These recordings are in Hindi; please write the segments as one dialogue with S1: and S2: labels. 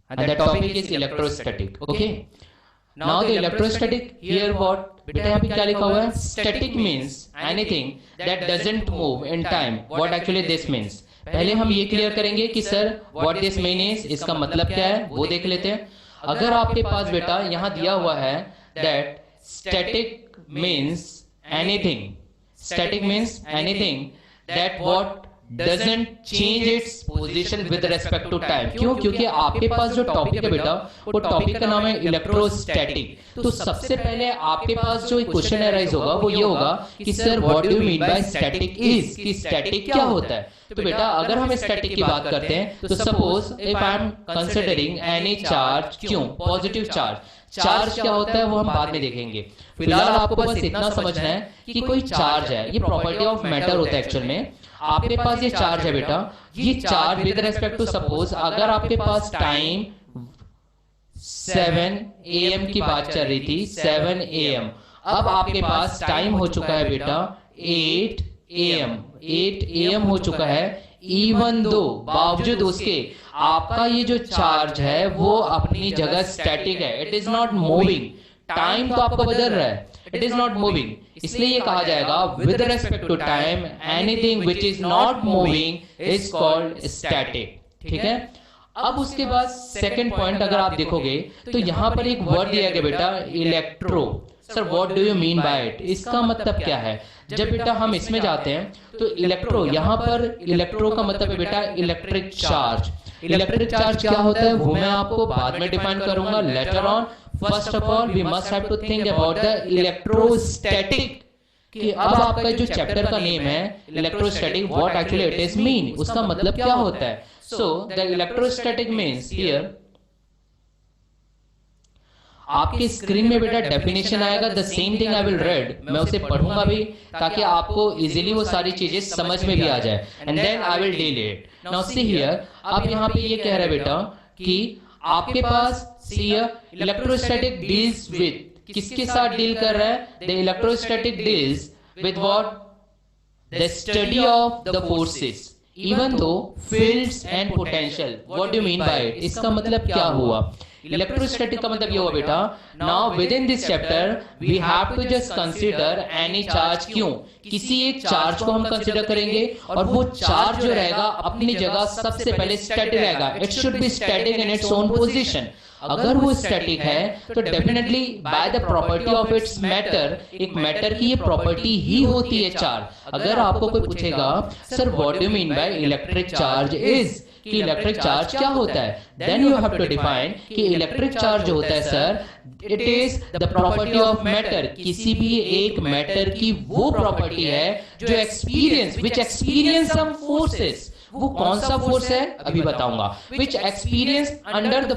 S1: and the topic is electrostatic. Okay, now the electrostatic here what बेटा यहाँ पे क्या लिखा हुआ है? Static means anything that doesn't move in time. What actually this means? पहले हम ये क्लियर करेंगे कि sir what this mean is, इसका मतलब क्या है वो देख लेते हैं। अगर आपके पास बेटा यहाँ दिया हुआ है that static means anything, static means anything that what doesn't change its position with respect to time. क्यों? क्योंकि आपके पास जो टॉपिक है बेटा वो टॉपिक का नाम है इलेक्ट्रोस्टैटिक। तो सबसे पहले आपके पास जो क्वेश्चन अराइज होगा वो ये होगा कि sir what do you mean bye static is, कि स्टैटिक क्या होता है। तो बेटा अगर हम स्टैटिक की बात करते हैं तो suppose if I am considering any charge, क्यों पॉजिटिव चार्ज क्या होता है वो हम बाद में देखेंगे। फिलहाल आपको बस इतना समझना है कि कोई चार्ज है, ये प्रॉपर्टी ऑफ मैटर होता है एक्चुअल में। आपके पास ये चार्ज है बेटा, ये charge with respect to suppose अगर आपके पास टाइम 7 AM की बात चल रही थी, 7 AM, अब आपके पास टाइम हो चुका है बेटा 8 AM हो चुका है। इवन दो बावजूद उसके आपका ये जो चार्ज है वो अपनी जगह स्टैटिक है, it is not moving. Time तो आपका बदल रहा है, इट इज नॉट मूविंग, इसलिए ये कहा जाएगा with respect to time anything which is not moving is called static. ठीक है, अब उसके बाद सेकंड पॉइंट अगर आप देखोगे तो यहां पर एक वर्ड दिया गया बेटा electro. Sir what do you mean by it, इसका मतलब क्या है? जब बेटा हम इसमें जाते हैं तो इलेक्ट्रो, यहां पर इलेक्ट्रो का मतलब है बेटा इलेक्ट्रिक चार्ज। इलेक्ट्रिक चार्ज क्या होता है वो मैं आपको बाद में डिफाइन करूंगा later on. First of all we must have to think about the electrostatic, कि अब आपका जो चैप्टर का नेम है electrostatic, what actually it is mean, उसका मतलब क्या होता है। So the electrostatic means here आपके स्क्रीन में बेटा डेफिनेशन आएगा, the same thing I will read, मैं उसे पढ़ूंगा भी ताकि आपको इजीली वो सारी चीजें समझ में भी आ जाए, and then I will deal it. Now see here, अब यहाँ पे ये कह रहा है बेटा कि आपके पास सी इलेक्ट्रोस्टैटिक डील्स विद, किसके साथ डील कर रहा है? The electrostatic deals with what? The study of the forces even though fields and potential. What do you mean by it, इसका मतलब क्या हुआ? इलेक्ट्रोस्टैटिक का मतलब ये हुआ बेटा, now within this chapter we have to just consider any charge. क्यों? किसी एक चार्ज को हम कंसीडर करेंगे और वो चार्ज जो रहेगा अपनी जगह सबसे पहले स्टैटिक रहेगा, it should be static in its own position. अगर वो स्टैटिक है तो definitely by the property of its matter, एक मैटर की ये प्रॉपर्टी ही होती है चार्ज। अगर आपको कोई पूछेगा sir what do you mean by electric charge is, कि इलेक्ट्रिक चार्ज क्या होता है, then you have to define कि इलेक्ट्रिक चार्ज जो होता है sir it is the property of matter, किसी भी एक मैटर की वो प्रॉपर्टी है जो experience which experience some forces. वो कौन सा फोर्स है अभी बताऊंगा। Which experiences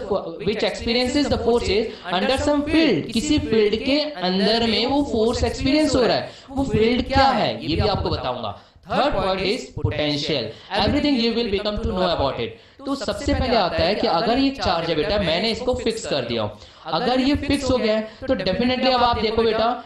S1: the forces under some field, किसी फील्ड के अंदर में वो फोर्स एक्सपीरियंस हो रहा है, वो फील्ड क्या है ये भी आपको बताऊंगा। Third point is potential, everything you will become to know about it. तो सबसे पहले आता है कि अगर ये चार्ज है बेटा, मैंने इसको फिक्स कर दिया, अगर ये फिक्स हो गया है तो डेफिनेटली अब आप देखो बेटा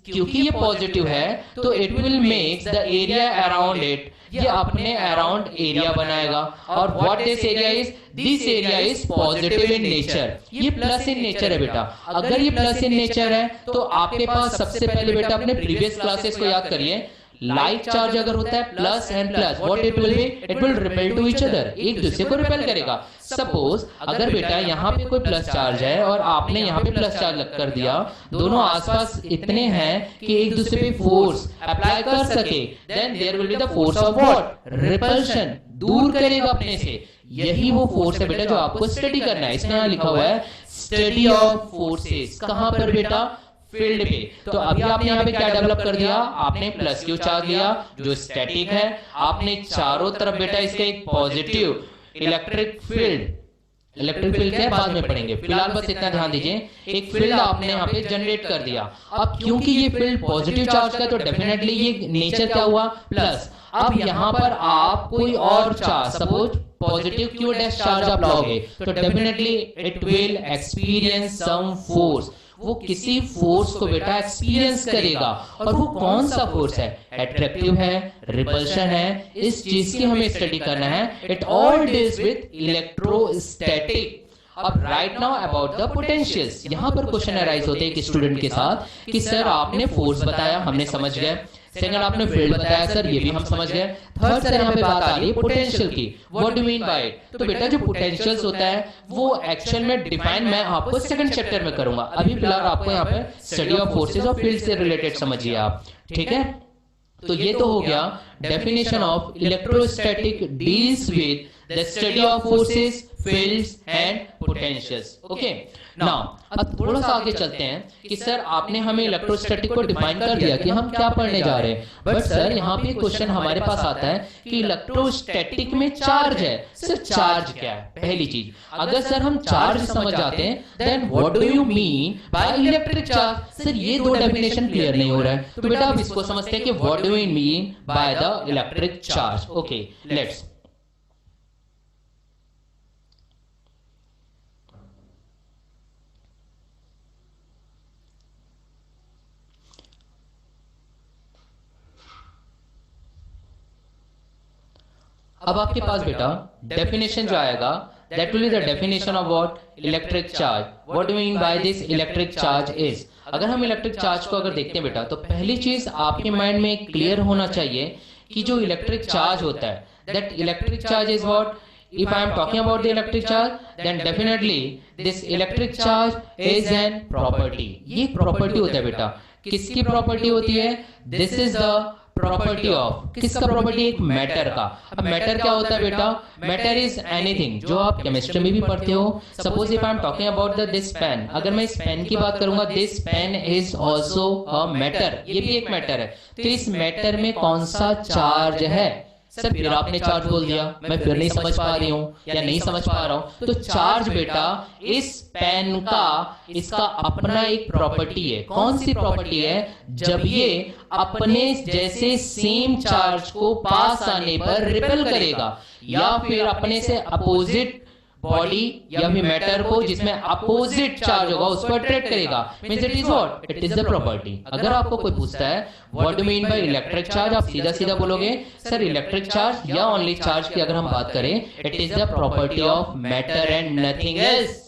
S1: क्योंकि ये पॉजिटिव है तो it will make the area around it, ये अपने अराउंड एरिया बनाएगा। और what this area is, this area is positive in nature, ये प्लस इन नेचर है बेटा। अगर ये प्लस इन नेचर है तो आपके पास सबसे पहले बेटा अपने प्रीवियस क्लासेस को याद करिए, लाइक चार्ज अगर होता है plus and plus, what it will be, it will repel to each other, एक दूसरे को रिपेल करेगा। सपोज अगर बेटा यहाँ पे कोई प्लस चार्ज है और आपने यहाँ पे प्लस चार्ज कर दिया, दोनों आसपास इतने हैं कि एक दूसरे पे फोर्स अप्लाई कर सके, then there will be the force of what, repulsion, दूर करेगा अपने से। यही वो फोर्स है बेटा जो आपको स्टडी करना है। इसमें यहाँ लिखा हुआ है स्टडी ऑफ फोर्सेस, कहां पर बेटा? फील्ड पे। तो अभी आपने यहाँ पे क्या डेवलप कर दिया, आपने प्लस क्यू चार्ज लिया जो स्टैटिक है, आपने चारों तरफ बेटा इसका एक positive electric field, electric field क्या है बाद में पढ़ेंगे, फिलहाल बस इतना ध्यान दीजिए, एक फील्ड आपने यहाँ पे जनरेट कर दिया। अब क्योंकि ये फील्ड पॉजिटिव चार्ज का तो डेफिनेटली ये नेचर क्या हुआ, प्लस। अब यहाँ पर आप कोई और charge, suppose positive Q dash charge आप लाओगे तो definitely it will experience some force, वो किसी फोर्स को बेटा एक्सपीरियंस करेगा। और वो कौन सा फोर्स है, अट्रैक्टिव है, रिपल्शन है, इस चीज की हमें स्टडी करना है। It all deals with electrostatic. अब right now about the potentials, यहाँ पर क्वेश्चन अराइज होते हैं एक स्टूडेंट के साथ कि सर आपने फोर्स बताया, हमने समझ गए, सेकंड आपने फील्ड बताया सर, ये भी हम समझ गए, थर्ड सर यहाँ पे बात आ रही है पोटेंशियल की, what do mean by it. तो बेटा जो पोटेंशियल्स होता है वो एक्चुअल में डिफाइन मैं आपको सेकंड चैप्टर में करूंगा, अभी फिलहाल आपको यहाँ पे स्टडी ऑफ फोर्सेस और फील्ड से रिलेटेड समझिए आप, ठीक है। तो ये तो हो गया definition of electrostatic deals with the study of forces, fields and potentials. Okay, now अब थोड़ा सा आगे चलते हैं कि सर आपने हमें इलेक्ट्रोस्टैटिक को डिफाइन कर दिया कि हम क्या पढ़ने जा रहे हैं, बट सर यहाँ पे क्वेश्चन हमारे पास आता है कि इलेक्ट्रोस्टैटिक में चार्ज है, सर चार्ज क्या है। पहली चीज, अगर सर हम चार्ज समझ जाते हैं then what do you mean by electric charge. Sir ये दो डेफिनेशन क्लियर नहीं हो रहा है, तो बेटा आप इसको समझते हैं कि what do you mean by the electric charge. Okay, let's अब आपके पास बेटा डेफिनेशन जो आएगा that will be the definition of what electric charge. What do you mean by this electric charge is. अगर हम इलेक्ट्रिक चार्ज को अगर देखते हैं बेटा तो पहली चीज आपके माइंड में क्लियर होना चाहिए कि जो इलेक्ट्रिक चार्ज होता है that electric charge is what, if I am talking about the electric charge then definitely this electric charge is an property। ये एक प्रॉपर्टी होता है बेटा, किसकी प्रॉपर्टी होती है, this is the property of, किसका प्रॉपर्टी, एक मैटर का। अब मैटर क्या होता है बेटा, मैटर इज एनीथिंग, जो आप केमिस्ट्री में भी पढ़ते हो। Suppose if I am talking about the this pen, अगर मैं इस पेन की बात करूंगा, this pen is also a matter, ये भी एक मैटर है। तो इस मैटर में कौन सा चार्ज है, सर फिर आपने चार्ज बोल दिया, मैं फिर नहीं समझ पा रही हूँ या नहीं समझ पा रहा हूँ। तो चार्ज बेटा इस पेन का, इसका अपना एक प्रॉपर्टी है। कौन सी प्रॉपर्टी है, जब ये अपने जैसे सेम चार्ज को पास आने पर रिपेल करेगा या फिर अपने से अपोजिट बॉडी या फिर मैटर को जिसमें अपोजिट चार्ज होगा उस पर अट्रैक्ट करेगा, means it is what, it is the property. अगर आपको कोई पूछता है what do mean by electric charge, आप सीधा सीधा बोलोगे सर इलेक्ट्रिक चार्ज या ओनली चार्ज की अगर हम बात करें, it is the property of matter and nothing else.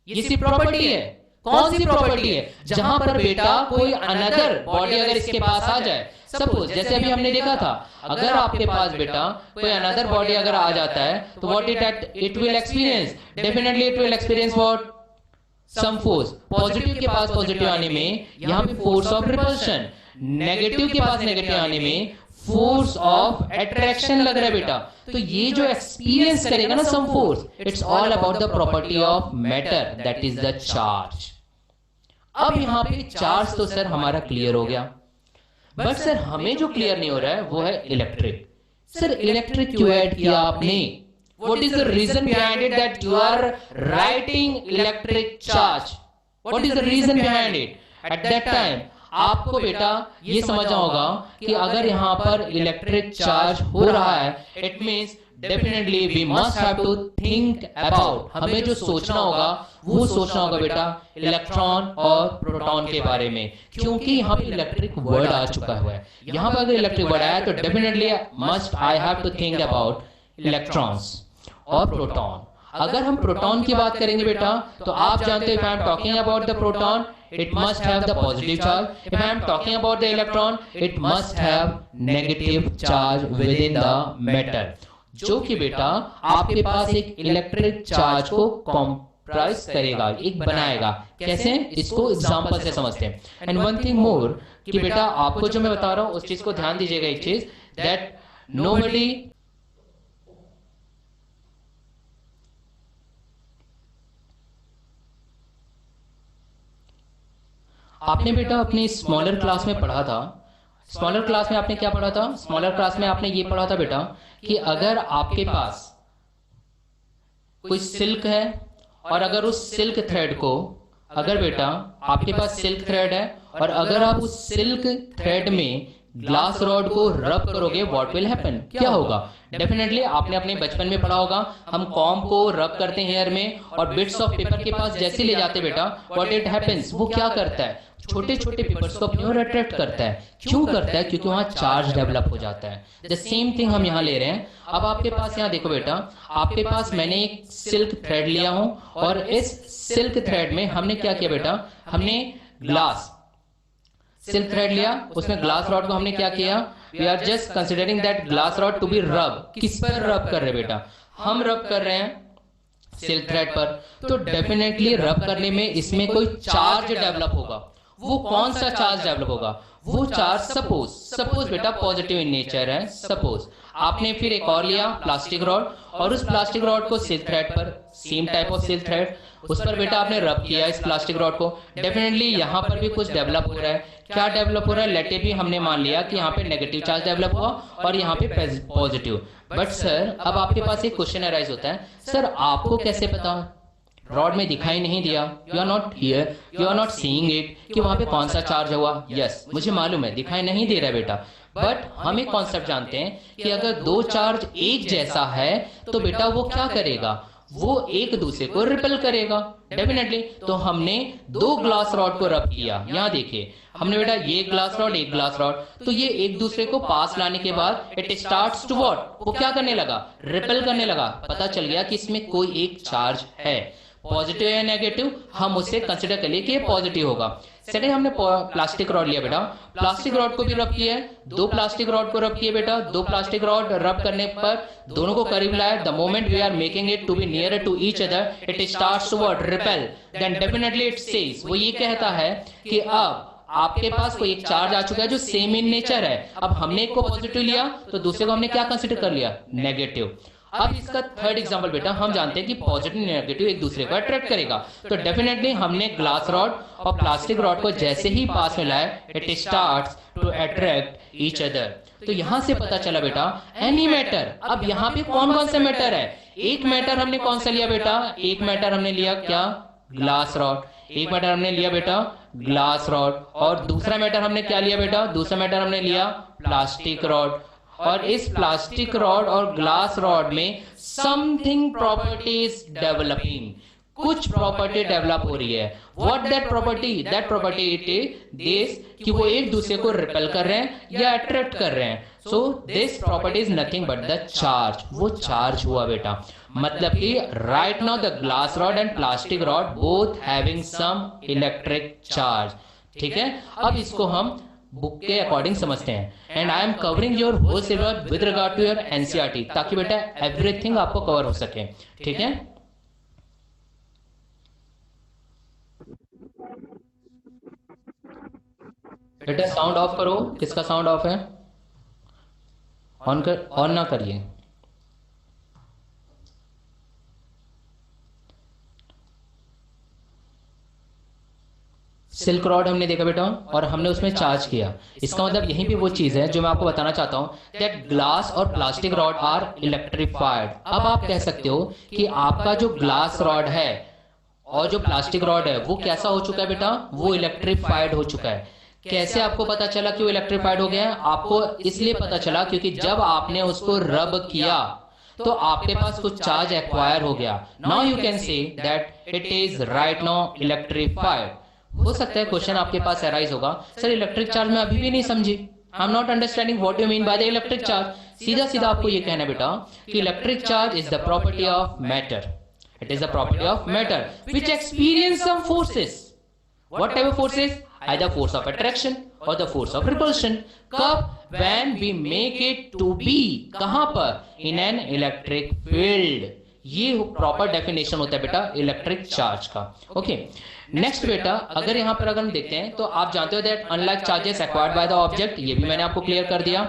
S1: ये सिर्फ प्रॉपर्टी है। कौन सी प्रॉपर्टी है, जहां पर बेटा कोई अनदर बॉडी अगर इसके पास आ जाए, सपोज जैसे अभी हमने देखा था, अगर आपके पास बेटा कोई अनदर बॉडी अगर आ जाता है तो what it will experience, definitely it will experience what, some force. Positive के पास पॉजिटिव आने में यहाँ पे फोर्स ऑफ रिपल्शन, नेगेटिव के पास नेगेटिव आने में फोर्स ऑफ अट्रैक्शन लग रहा है बेटा। तो ये जो एक्सपीरियंस करेगा ना some force, it's all about the property of matter, that is the charge. अब यहां पे चार्ज तो सर हमारा क्लियर हो गया, बट सर हमें जो क्लियर नहीं हो रहा है वो है इलेक्ट्रिक। सर इलेक्ट्रिक क्यों ऐड किया आपने, what is the reason behind it that you are writing electric charge, what is the reason behind it. At that time आपको बेटा ये समझना होगा कि अगर यहां पर इलेक्ट्रिक चार्ज हो रहा है, it means definitely we must have to think about, हमें जो सोचना होगा वो सोचना होगा बेटा इलेक्ट्रॉन और प्रोटॉन के बारे में, क्योंकि यहाँ पे इलेक्ट्रिक वर्ड आ चुका हुआ है। यहाँ पर अगर इलेक्ट्रिक वर्ड आया तो definitely must I have to think about electrons और प्रोटॉन। अगर हम प्रोटॉन की बात करेंगे बेटा तो आप जानते हो, if I am talking about the proton it must have the positive charge, if I am talking about the electron it must have negative charge within the matter, जो कि बेटा आपके पास एक इलेक्ट्रिक चार्ज को कंप्राइज करेगा, एक बनाएगा। कैसे, इसको एग्जांपल से समझते हैं। एंड वन थिंग मोर कि बेटा आपको जो मैं बता रहा हूं उस चीज को ध्यान दीजिएगा, एक चीज दैट नोबडी आपने बेटा अपनी स्मॉलर क्लास में पढ़ा था, स्मॉलर क्लास में आपने क्या पढ़ा था, स्मॉलर क्लास में आपने ये पढ़ा था बेटा कि अगर आपके पास कोई सिल्क है और अगर उस सिल्क थ्रेड को, अगर बेटा आपके पास सिल्क थ्रेड है और अगर आप उस सिल्क थ्रेड में ग्लास रॉड को रब करोगे व्हाट विल हैपन, क्या होगा? डेफिनेटली आपने अपने बचपन में पढ़ा होगा, हम कॉम को रब करते हैं हेयर में और बिट्स ऑफ पेपर के पास जैसे ले जाते बेटा, व्हाट इट हैपेंस, वो क्या करता है, छोटे छोटे पेपर्स को अपनी ओर अट्रैक्ट करता है। क्यों करता है? क्योंकि वहां चार्ज डेवलप हो जाता है। द सेम थिंग हम यहाँ ले रहे हैं। अब आपके पास यहाँ देखो बेटा, आपके पास मैंने एक सिल्क थ्रेड लिया हूं और इस सिल्क थ्रेड में हमने क्या किया बेटा, हमने ग्लास सिल्क थ्रेड लिया, उसमें ग्लास रॉड को हमने क्या किया, we are just considering that glass rod to be rub. किस पर रब कर रहे बेटा? हम रब कर रहे हैं सिल्क थ्रेड पर। तो डेफिनेटली रब करने में इसमें कोई चार्ज डेवलप होगा। वो कौन सा चार्ज डेवलप होगा? वो चार्ज सपोज बेटा पॉजिटिव इन नेचर है। सपोज आपने फिर एक और लिया प्लास्टिक रॉड और उस प्लास्टिक रॉड को सिल्क थ्रेड पर, same type of silk thread, उस पर बेटा आपने रब किया इस प्लास्टिक रॉड को। डेफिनेटली यहाँ पर भी कुछ डेवलप हो रहा है। क्या डेवलप हो रहा है? लेट इट बी, हमने मान लिया कि यहाँ पे नेगेटिव चार्ज डेवलप हुआ और यहाँ पे पॉजिटिव। बट सर अब आपके पास एक क्वेश्चन अराइज होता है, सर आपको कैसे पता, रॉड में दिखाई नहीं दिया, you are not here, you are not seeing it कि वहां पे कौन सा चार्ज हुआ। यस मुझे मालूम है दिखाई नहीं दे रहा है बेटा, बट हम एक कॉन्सेप्ट जानते हैं कि अगर दो चार्ज एक जैसा है तो बेटा वो क्या करेगा, वो एक दूसरे को रिपेल करेगा डेफिनेटली। तो हमने दो ग्लास रॉड को रब किया, यहाँ देखिए हमने बेटा ये ग्लास रॉड एक ग्लास रॉड, तो ये एक दूसरे को पास लाने के बाद इट स्टार्ट्स टू व्हाट, वो क्या करने लगा, रिपेल करने लगा। पता चल गया कि इसमें कोई एक चार्ज है, पॉजिटिव या नेगेटिव, हम उसे कंसिडर कर लिए कि ये पॉजिटिव होगा। सेकंड हमने प्लास्टिक रॉड लिया बेटा, प्लास्टिक रॉड को भी रब किया है, दो प्लास्टिक रॉड को रब किए बेटा, दो प्लास्टिक रॉड रब करने पर दोनों को करीब लाया। The moment we are making it to be near to each other it starts to what, repel. Then definitely it says, वो ये कहता है कि अब आपके पास कोई एक चार्ज आ चुका है जो सेम इन नेचर है। अब हमने एक को पॉजिटिव लिया तो दूसरे को हमने क्या कंसिडर कर लिया, नेगेटिव। अब इसका थर्ड एग्जांपल बेटा, हम जानते हैं कि पॉजिटिव नेगेटिव एक दूसरे को अट्रैक्ट करेगा, तो डेफिनेटली हमने ग्लास रॉड और प्लास्टिक रॉड को जैसे ही पास में लाया it starts to attract each other. तो यहां से पता चला बेटा एनी मैटर। अब यहाँ पे कौन कौन सा मैटर है, एक मैटर हमने कौन सा लिया बेटा, एक मैटर हमने लिया क्या, ग्लास रॉड, एक मैटर हमने लिया बेटा ग्लास रॉड, और दूसरा मैटर हमने क्या लिया बेटा, दूसरा मैटर हमने लिया प्लास्टिक रॉड। और इस प्लास्टिक रॉड और ग्लास रॉड में समथिंग प्रॉपर्टीज डेवलपिंग, कुछ प्रॉपर्टी डेवलप हो रही है। What that property, that property it is this कि वो एक दूसरे को रिपेल कर रहे हैं या अट्रैक्ट कर रहे हैं। So this property is nothing but the charge, वो चार्ज हुआ बेटा। मतलब कि right now the glass rod and plastic rod both having some electric charge. ठीक है, अब इसको हम बुक के अकॉर्डिंग समझते हैं। And I am covering your whole syllabus with regard to your NCERT, ताकि बेटा एवरीथिंग आपको कवर हो सके। ठीक है, बेटा साउंड ऑफ करो, किसका साउंड ऑफ है, ऑन कर, ऑन ना करिए। सिल्क रॉड हमने देखा बेटा और हमने उसमें चार्ज किया। इसका मतलब यहीं पे वो चीज है जो मैं आपको बताना चाहता हूं, दैट ग्लास और प्लास्टिक रॉड आर इलेक्ट्रिफाइड। अब आप कह सकते हो कि आपका जो ग्लास रॉड है और जो प्लास्टिक रॉड है वो कैसा हो चुका है बेटा, वो इलेक्ट्रिफाइड हो चुका है। कैसे आपको पता चला कि वो इलेक्ट्रिफाइड हो गया है? आपको इसलिए पता चला क्योंकि जब आपने उसको रब किया तो आपके पास कुछ चार्ज एक्वायर हो गया। Now you can say that it is right now electrified. हो सकता है क्वेश्चन आपके पास अराइज होगा, सर इलेक्ट्रिक चार्ज मैं अभी भी नहीं समझी, I am not understanding what you mean by the electric charge. सीधा सीधा आपको ये कहना बेटा कि electric charge is the property of matter, it is the property of matter which experience some forces. What type of forces? either force of attraction or the force of repulsion. कब? when we make it to be, कहां पर? in an electric field। ये प्रॉपर डेफिनेशन होता है बेटा इलेक्ट्रिक चार्ज का। ओके, नेक्स्ट बेटा अगर यहां पर अगर हम देखते हैं तो आप जानते हो that unlike charges acquired by the object, ये भी मैंने आपको क्लियर कर दिया।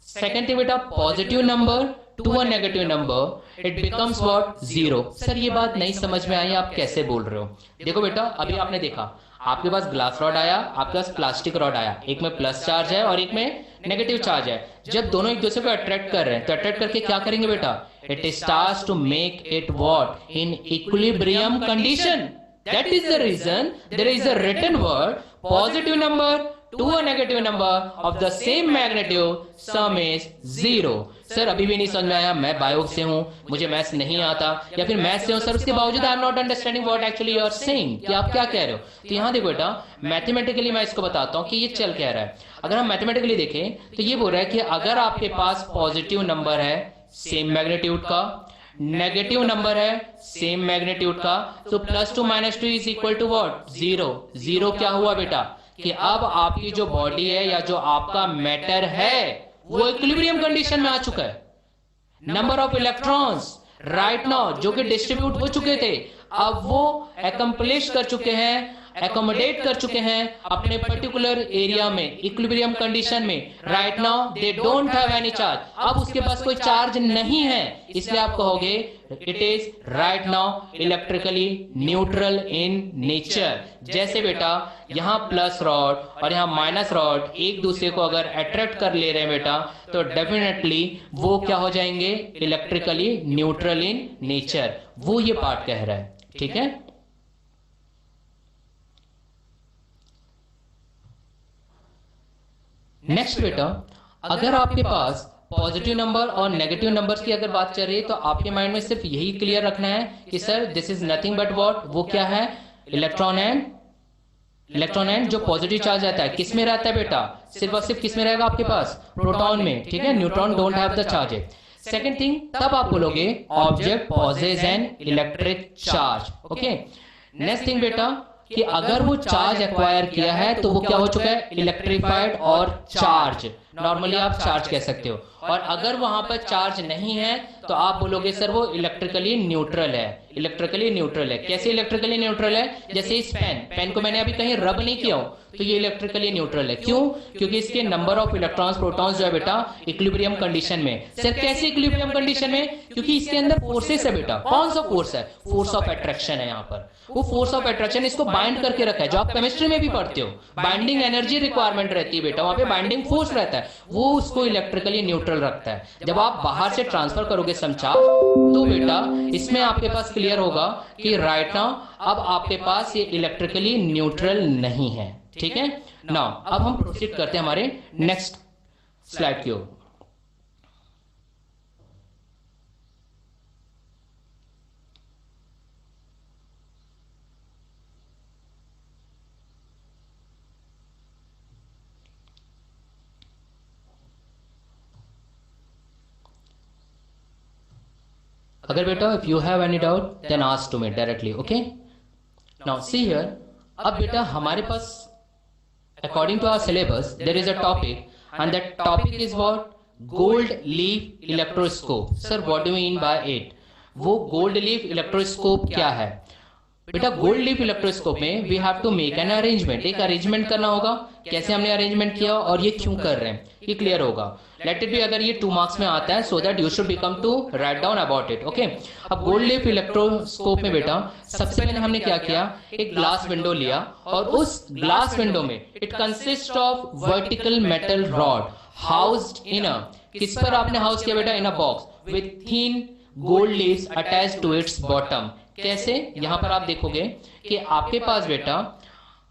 S1: सेकेंड थिंग बेटा, positive number to a negative number it becomes what, zero. Sir ये बात नहीं समझ में आई, आप कैसे बोल रहे हो? देखो बेटा अभी आपने देखा आपके पास ग्लास रॉड आया, आपके पास प्लास्टिक रॉड आया, एक में प्लस चार्ज है और एक में नेगेटिव चार्ज है। जब दोनों एक दूसरे को अट्रैक्ट कर रहे हैं तो अट्रैक्ट करके क्या करेंगे बेटा, it starts to make it what, in equilibrium condition. That is the reason there is a written word positive number to a negative number of the same magnitude, sum is 0. Sir अभी भी नहीं समझ में आया, मैं बायो से हूं, मुझे मैथ्स नहीं आता, या फिर मैथ्स से हूं सर, उसके बावजूद I am not understanding what actually you are saying, कि आप क्या कह रहे हो। तो यहां देखो बेटा, मैथमेटिकली मैं इसको बताता हूं कि ये चल क्या रहा है। अगर हम मैथमेटिकली देखें तो ये बोल रहा है कि अगर आपके पास पॉजिटिव नंबर है सेम मैग्नीट्यूड का, नेगेटिव नंबर है सेम मैग्नीट्यूड का, तो +2 - 2 इज इक्वल टू व्हाट, 0। 0 क्या हुआ बेटा, कि अब आपकी जो बॉडी है या जो आपका मैटर है वो इक्विलिब्रियम कंडीशन में आ चुका है। Number of electrons right now जो कि डिस्ट्रीब्यूट हो चुके थे, अब वो एकम्प्लिश कर चुके हैं, एकोमोडेट कर चुके हैं अपने पर्टिकुलर एरिया में, इक्विलिब्रियम कंडीशन में। Right now they don't have any charge, अब उसके पास कोई चार्ज नहीं है, इसलिए आप कहोगे it is right now electrically neutral in nature. जैसे बेटा यहां प्लस रॉड और यहां माइनस रॉड एक दूसरे को अगर अट्रैक्ट कर ले रहे हैं बेटा, तो डेफिनेटली वो क्या हो जाएंगे, इलेक्ट्रिकली न्यूट्रल इन नेचर। वो ये पार्ट कह रहा है, ठीक है। नेक्स्ट बेटा, अगर आपके पास पॉजिटिव नंबर और नेगेटिव नंबर्स की अगर बात चल रही है, तो आपके माइंड में सिर्फ यही क्लियर रखना है कि sir this is nothing but what, वो क्या है, इलेक्ट्रॉन एंड जो पॉजिटिव चार्ज रहता है किस में रहता है बेटा, सिर्फ और सिर्फ किस में रहेगा आपके पास, प्रोटॉन में, ठीक है। Neutron don't have the charge. Second thing, तब आप बोलोगे object possesses an electric charge, okay. Next thing बेटा, कि अगर वो चार्ज एक्वायर किया है तो वो क्या हो चुका है, इलेक्ट्रिफाइड और चार्ज, नॉर्मली आप चार्ज कह सकते हो। और अगर वहां पर चार्ज नहीं है तो आप बोलोगे सर वो इलेक्ट्रिकली न्यूट्रल है। इलेक्ट्रिकली न्यूट्रल है, कैसे इलेक्ट्रिकली न्यूट्रल है, जैसे इस पेन को मैंने अभी कहीं रब नहीं किया हो तो ये इलेक्ट्रिकली न्यूट्रल है। क्यों, क्योंकि इसके नंबर ऑफ इलेक्ट्रॉन्स प्रोटॉन्स जो है बेटा इक्विलिब्रियम कंडीशन में। सर कैसे इक्विलिब्रियम कंडीशन में, क्योंकि इसके अंदर फोर्सेस है बेटा। कौन सा फोर्स है, फोर्स ऑफ अट्रैक्शन है। यहाँ पर वो फोर्स ऑफ अट्रैक्शन इसको बाइंड करके रखा है, जो आप केमिस्ट्री में भी पढ़ते हो, बाइंडिंग एनर्जी रिक्वायरमेंट रहती है बेटा, वहां पे बाइंडिंग फोर्स रहता है, वो उसको इलेक्ट्रिकली न्यूट्रल रखता है। जब आप बाहर से ट्रांसफर करोगे सम चार्ज, तो बेटा इसमें आपके पास क्लियर होगा कि राइट नाउ अब आपके पास ये इलेक्ट्रिकली न्यूट्रल नहीं है, ठीक है। नाउ अब हम प्रोसीड करते हैं हमारे नेक्स्ट स्लाइड की ओर। अगर बेटा if you have any doubt then ask to me directly, okay. Now see here, अब बेटा हमारे पास according to our syllabus there is a topic and that topic is what, gold leaf electroscope. Sir what do you mean by it, वो गोल्ड लीफ इलेक्ट्रोस्कोप क्या है बेटा। गोल्ड लीफ इलेक्ट्रोस्कोप में we have to make an arrangement, एक अरेंजमेंट करना होगा। कैसे हमने अरेंजमेंट किया और ये क्यों कर रहे हैं ये क्लियर होगा। लेट इट बी, अगर ये 2 मार्क्स में आता है, so that you should become to write down about it, okay. अब गोल्ड लीफ इलेक्ट्रोस्कोप में बेटा सबसे पहले हमने क्या किया, एक ग्लास विंडो लिया और उस ग्लास विंडो में it consist of vertical metal rod housed in a, किस पर आपने हाउस किया बेटा, in a box with thin gold leaves attached to its bottom. कैसे, यहां पर आप देखोगे कि आपके पास बेटा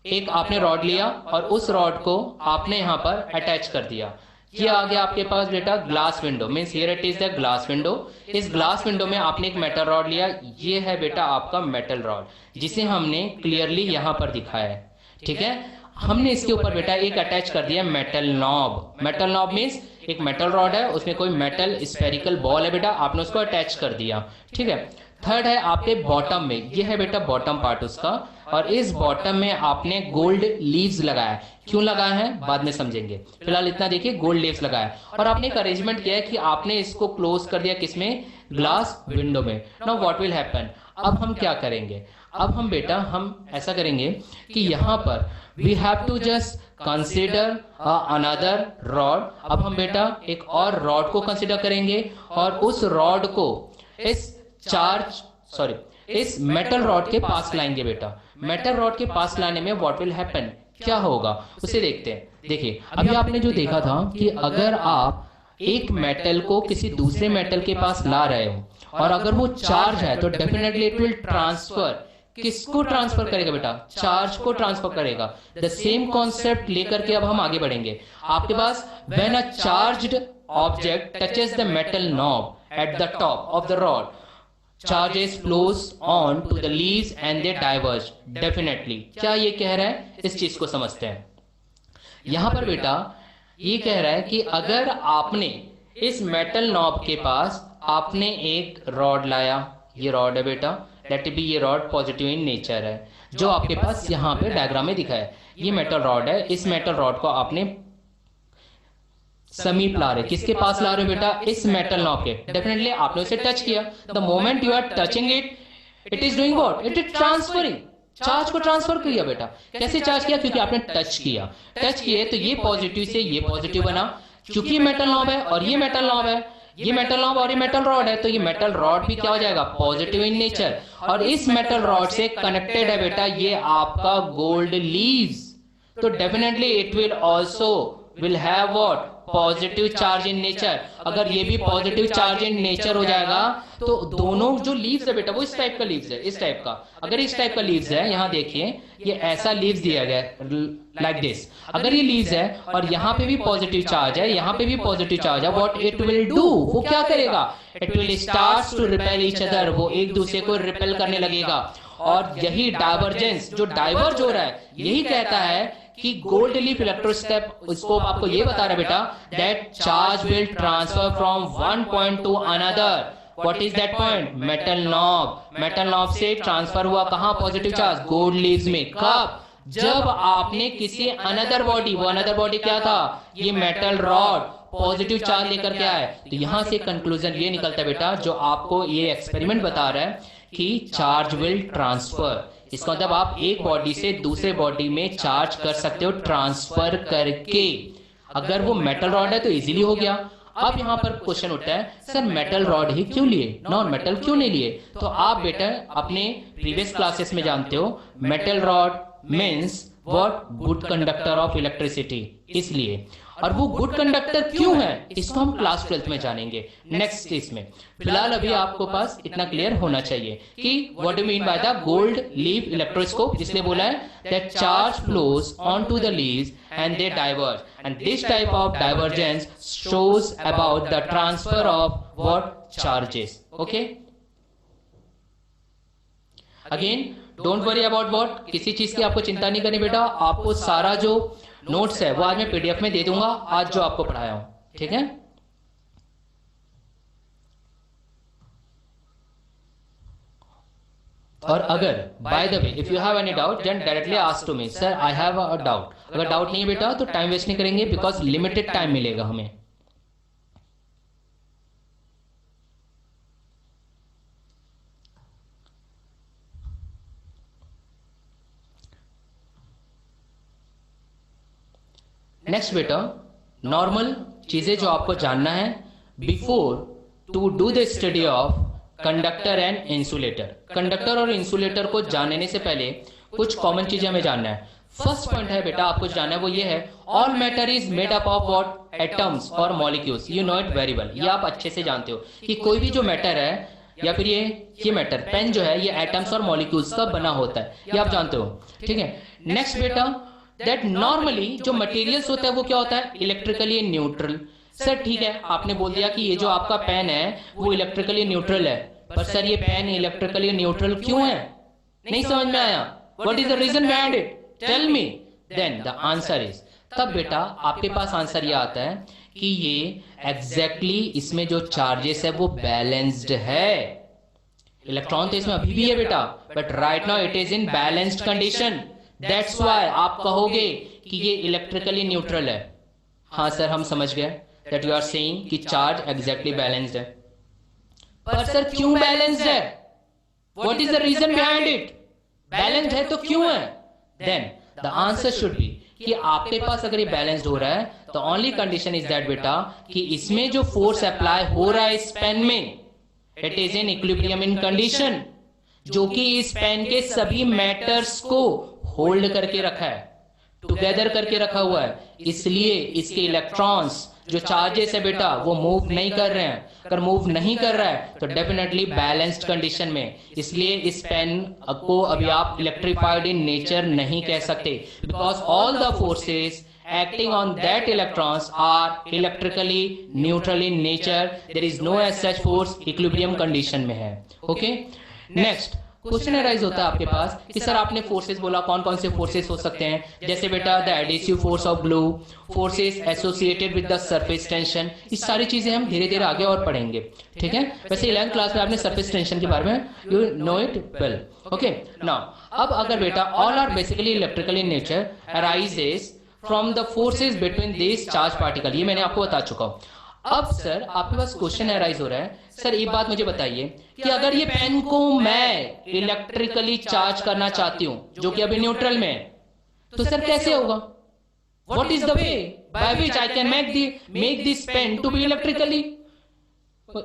S1: एक आपने रॉड लिया और उस रॉड को आपने यहां पर अटैच कर दिया। ये आ गया आपके पास बेटा glass window, means here it is the glass window. इस ग्लास विंडो में आपने एक मेटल रॉड लिया, ये है बेटा आपका मेटल रॉड, जिसे हमने क्लियरली यहां पर दिखाया है, ठीक है। हमने इसके ऊपर बेटा एक अटैच कर दिया metal knob. Metal knob means एक मेटल रॉड है, उसमें कोई मेटल स्फेरिकल बॉल है बेटा, आपने उसको अटैच कर दिया, ठीक है। थर्ड है आपके बॉटम में, ये है बेटा बॉटम पार्ट उसका, और इस बॉटम में आपने गोल्ड लीव्स लगाया। क्यों लगाया है बाद में समझेंगे, फिलहाल इतना देखिए, गोल्ड लीव्स लगाया और आपने एक अरेंजमेंट किया है कि आपने इसको क्लोज कर दिया किसमें, ग्लास विंडो में। नाउ व्हाट विल हैपन, अब हम क्या करेंगे, अब हम बेटा हम ऐसा करेंगे कि यहां पर we have to just consider another rod. अब हम बेटा एक और रॉड को कंसिडर करेंगे और उस रॉड को इस मेटल रॉड के पास लाएंगे बेटा। मेटल रॉड के पास लाने में व्हाट विल हैपन, क्या होगा उसे देखते हैं। देखिए अभी आपने जो देखा था कि अगर आप एक मेटल को किसी दूसरे मेटल के पास ला रहे हो और अगर वो चार्ज है तो डेफिनेटली इट विल ट्रांसफर किसको ट्रांसफर करेगा बेटा? चार्ज को ट्रांसफर करेगा। द सेम कॉन्सेप्ट लेकर के अब हम आगे बढ़ेंगे। आपके पास when a charged object touches the metal knob at the top of the rod, charges flows on to the leaves and they diverge definitely। क्या ये कह रहा है? इस चीज को समझते हैं। यहां पर बेटा ये कह रहा है कि अगर आपने इस मेटल नॉब के पास आपने एक रॉड लाया, ये रॉड है बेटा, लेट बी ये रॉड पॉजिटिव इन नेचर है, जो आपके पास यहां पे डायग्राम में दिखा है। ये मेटल रॉड है, इस मेटल रॉड को आपने समीप ला रहे, किसके पास ला रहे हो बेटा? इस मेटल नॉब के। डेफिनेटली आपने उसे टच किया। The moment you are touching it, it is doing what? It is transferring. Charge को ट्रांसफर किया बेटा। कैसे चार्ज किया? क्योंकि आपने टच किया। टच किए तो ये पॉजिटिव से ये पॉजिटिव बना। क्योंकि मेटल नॉब है और ये मेटल नॉब है, ये मेटल नॉब और ये मेटल रॉड है, तो ये मेटल रॉड भी क्या हो जाएगा? Positive in nature. और इस मेटल रॉड से कनेक्टेड है बेटा ये आपका गोल्ड लीव्स, तो definitely it will also will have what? Positive charge in nature. अगर ये भी पॉजिटिव चार्ज इन नेचर हो जाएगा तो दोनों जो लीव्स है बेटा वो इस टाइप का लीव्स है, इस टाइप का। अगर इस टाइप का लीव्स है, यहां देखिए ये ऐसा लीव्स दिया गया लाइक दिस। अगर ये लीव्स है और यहाँ पे भी पॉजिटिव चार्ज है, यहाँ पे भी पॉजिटिव चार्ज है, व्हाट इट विल डू? वो क्या करेगा? It will start to repel each other. वो एक दूसरे को रिपेल करने लगेगा। और यही डाइवर्जेंस, जो डाइवर्ज हो रहा है, यही कहता है कि गोल्ड लीफ इलेक्ट्रोस्टेप उसको आपको ये बता रहा है बेटा that charge will transfer from one point two another. What is that point? Metal knob. Metal knob से ट्रांसफर हुआ कहां? पॉजिटिव चार्ज गोल्ड लीव्स में। कब? जब आपने किसी अनदर बॉडी, वो अनदर बॉडी क्या था? ये मेटल रॉड पॉजिटिव चार्ज लेकर के आए। तो यहां से कंक्लूजन ये निकलता है बेटा, जो आपको ये एक्सपेरिमेंट बता रहा है कि चार्ज विल ट्रांसफर। इसका मतलब आप एक बॉडी से दूसरे बॉडी में चार्ज कर सकते हो ट्रांसफर करके। अगर वो मेटल रॉड है तो इजीली हो गया। अब यहां पर क्वेश्चन उठता है, सर मेटल रॉड ही क्यों लिए, नॉन मेटल क्यों नहीं लिए? तो आप बेटा अपने प्रीवियस क्लासेस में जानते हो metal rod means what? Good conductor of electricity. इसलिए, और वो गुड कंडक्टर क्यों है इसको हम क्लास 12th में जानेंगे नेक्स्ट इसमें। फिलहाल अभी आपको पास इतना क्लियर होना चाहिए कि what do mean by the gold leaf electroscope, जिसने बोला है that charge flows on to the leaves and they diverge and this type of divergence shows about the transfer of what? Charges. Okay, again don't worry about what? किसी चीज की आपको चिंता नहीं करनी बेटा। आपको सारा जो नोट्स है वो आज मैं पीडीएफ में दे दूंगा, आज जो आपको पढ़ाया हूं, ठीक है? और अगर by the way if you have any doubt then directly ask to me, sir I have a doubt. अगर डाउट नहीं है बेटा तो टाइम वेस्ट नहीं करेंगे, बिकॉज लिमिटेड टाइम मिलेगा हमें। नेक्स्ट बेटा, नॉर्मल चीजें जो आपको जानना है before to do the study of conductor and insulator. Conductor और इंसुलेटर को जानने से पहले कुछ कॉमन चीजें हमें जानना है। फर्स्ट पॉइंट है बेटा आपको जानना है वो ये है, all matter is made up of what? Atoms और molecules. You know it very well, ये आप अच्छे से जानते हो कि कोई भी जो मैटर है या फिर ये मैटर पेन जो है ये एटम्स और मॉलिक्यूल्स का बना होता है, ये आप जानते हो, ठीक है? नेक्स्ट बेटा, दैट नॉर्मली जो मटेरियल्स होता है वो क्या होता है? Electrically neutral. सर ठीक है, आपने बोल दिया कि ये जो आपका पेन है वो इलेक्ट्रिकली न्यूट्रल है, पर सर ये पेन इलेक्ट्रिकली न्यूट्रल क्यों है? नहीं समझ में आया? What is the reason behind it? Tell me. Then the answer is, तब बेटा आपके पास आंसर ये आता है कि ये एग्जैक्टली इसमें जो चार्जेस है वो बैलेंस्ड है। इलेक्ट्रॉन तो इसमें अभी भी है बेटा, but right now it is in balanced condition. That's why आप कहोगे कि ये इलेक्ट्रिकली न्यूट्रल है। हाँ सर हम समझ गए दैट यू आर सेइंग कि चार्ज एग्जैक्टली बैलेंस्ड है, पर सर क्यों बैलेंस्ड है? What is the reason behind it? Balanced है तो क्यों है? Then the answer should be कि आपके पास अगर ये बैलेंस्ड हो रहा है तो ओनली कंडीशन इज दैट बेटा कि इसमें जो फोर्स अप्लाई हो रहा है इस पेन में, it is in equilibrium in condition, जो कि इस पेन के सभी मैटर्स को होल्ड करके रखा है, टुगेदर करके रखा हुआ है। इसलिए इसके इलेक्ट्रॉन्स जो चार्जेस है बेटा वो मूव नहीं कर रहे हैं। अगर मूव नहीं कर रहा है तो डेफिनेटली बैलेंस्ड कंडीशन में, इसलिए इस पेन को अभी आप इलेक्ट्रिफाइड इन नेचर नहीं कह सकते, because all the forces acting on that electrons are electrically neutral in nature. There is no as such force equilibrium condition में है। ओके, नेक्स्ट क्वेश्चन अराइज होता है आपके पास कि सर आपने फोर्सेस बोला, कौन कौन से फोर्सेस हो सकते हैं, जैसे बेटा the adhesive force of glue, forces associated with the surface tension. ये सारी चीजें हम धीरे धीरे आगे और पढ़ेंगे, ठीक है। वैसे 11th क्लास में आपने सरफेस टेंशन के बारे में you know it well. Okay, now अब अगर बेटा all are basically electrical in nature, arises from the forces between this charge particle, ये मैंने आपको बता चुका हूं। अब सर आपके पास क्वेश्चन अराइज हो रहा है, सर एक बात मुझे बताइए कि अगर ये पेन को मैं इलेक्ट्रिकली चार्ज करना चाहती हूं जो कि अभी न्यूट्रल में है, तो सर कैसे होगा? What is the way by which I can make this pen to be electrically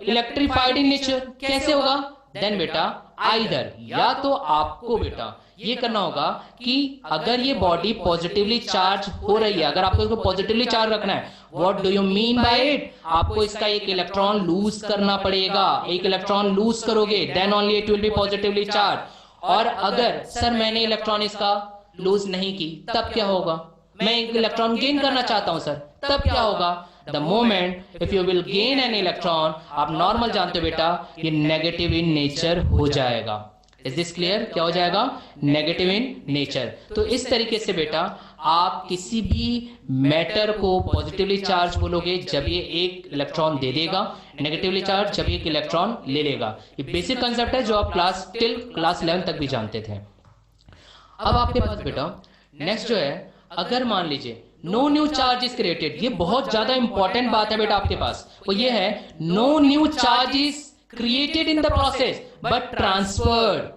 S1: electrified in nature? कैसे होगा? देन बेटा आइदर, या तो आपको बेटा ये करना होगा कि अगर ये बॉडी पॉजिटिवली चार्ज हो रही है, अगर आपको इसको पॉजिटिवली चार्ज रखना है, what do you mean by it? आपको इसका एक इलेक्ट्रॉन लूज करना पड़ेगा। एक इलेक्ट्रॉन लूज करोगे then only it will be positively charge. और अगर सर मैंने इलेक्ट्रॉन इसका लूज नहीं की, तब क्या होगा? मैं एक इलेक्ट्रॉन गेन करना चाहता हूं सर, तब क्या होगा? The moment if you will gain an electron, आप नॉर्मल जानते हो बेटा ये नेगेटिव इन नेचर हो जाएगा। Is this clear? क्या हो जाएगा? Negative in nature. तो इस तरीके से बेटा आप किसी भी मैटर को पॉजिटिवली चार्ज बोलोगे जब ये एक इलेक्ट्रॉन दे देगा, नेगेटिवली चार्ज जब एक इलेक्ट्रॉन ले लेगा। ये बेसिक कंसेप्ट है जो आप टिल क्लास 11 तक भी जानते थे। अब आपके पास बेटा नेक्स्ट जो है, अगर मान लीजिए no new charge is created, ये बहुत ज्यादा इंपॉर्टेंट बात है बेटा आपके पास, वो ये है no new charge is created in the process but transferred.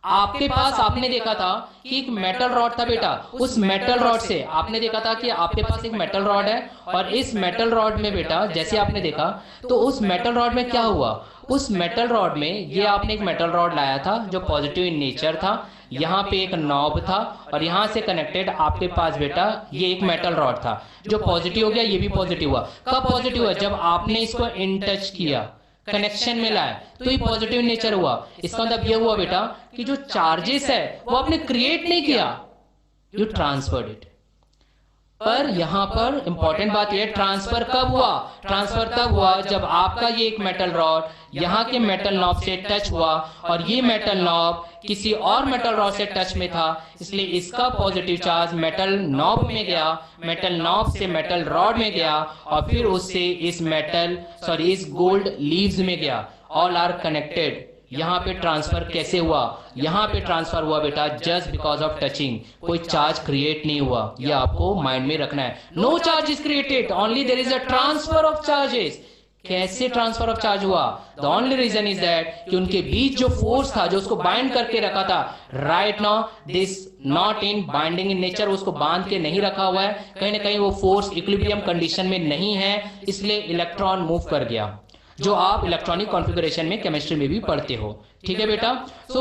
S1: आपके पास आपने देखा था कि एक मेटल रॉड था बेटा, उस मेटल रॉड से आपने देखा था कि आपके पास एक मेटल रॉड है, और इस मेटल रॉड में बेटा जैसे आपने देखा तो उस मेटल रॉड में क्या हुआ? उस मेटल रॉड में ये आपने एक मेटल रॉड लाया था जो पॉजिटिव इन नेचर था, यहाँ पे एक नॉब था और यहाँ से कनेक्टेड आपके पास बेटा ये एक मेटल रॉड था जो पॉजिटिव हो गया, ये भी पॉजिटिव हुआ। कब पॉजिटिव हुआ? जब आपने इसको इन टच किया, कनेक्शन में लाया, तो ये पॉजिटिव नेचर हुआ। इसका मतलब यह हुआ बेटा कि जो चार्जेस है वो आपने क्रिएट नहीं किया, यू ट्रांसफर्ड इट। पर यहां पर इंपॉर्टेंट बात यह, ट्रांसफर कब हुआ? ट्रांसफर तब हुआ जब आपका ये एक मेटल रॉड यहां के मेटल नॉब से टच हुआ और ये मेटल नॉब किसी और मेटल रॉड से टच में था, इसलिए इसका पॉजिटिव चार्ज मेटल नॉब में गया, मेटल नॉब से मेटल रॉड में गया और फिर उससे इस गोल्ड लीव्स में गया। All are connected. यहाँ पे ट्रांसफर कैसे हुआ? यहाँ पे ट्रांसफर हुआ बेटा जस्ट बिकॉज ऑफ टचिंग, कोई चार्ज क्रिएट नहीं हुआ, ये आपको माइंड में रखना है। No charge is created, only there is a transfer of charges. कैसे ट्रांसफर ऑफ चार्ज हुआ? The only reason is that कि उनके बीच जो फोर्स था जो उसको बाइंड करके रखा था, right now this not in binding in nature, उसको बांध के नहीं रखा हुआ है, कहीं ना कहीं वो फोर्स इक्विलिब्रियम कंडीशन में नहीं है, इसलिए इलेक्ट्रॉन मूव कर गया, जो आप इलेक्ट्रॉनिक कॉन्फ़िगरेशन में केमिस्ट्री में भी पढ़ते हो। ठीक है बेटा। सो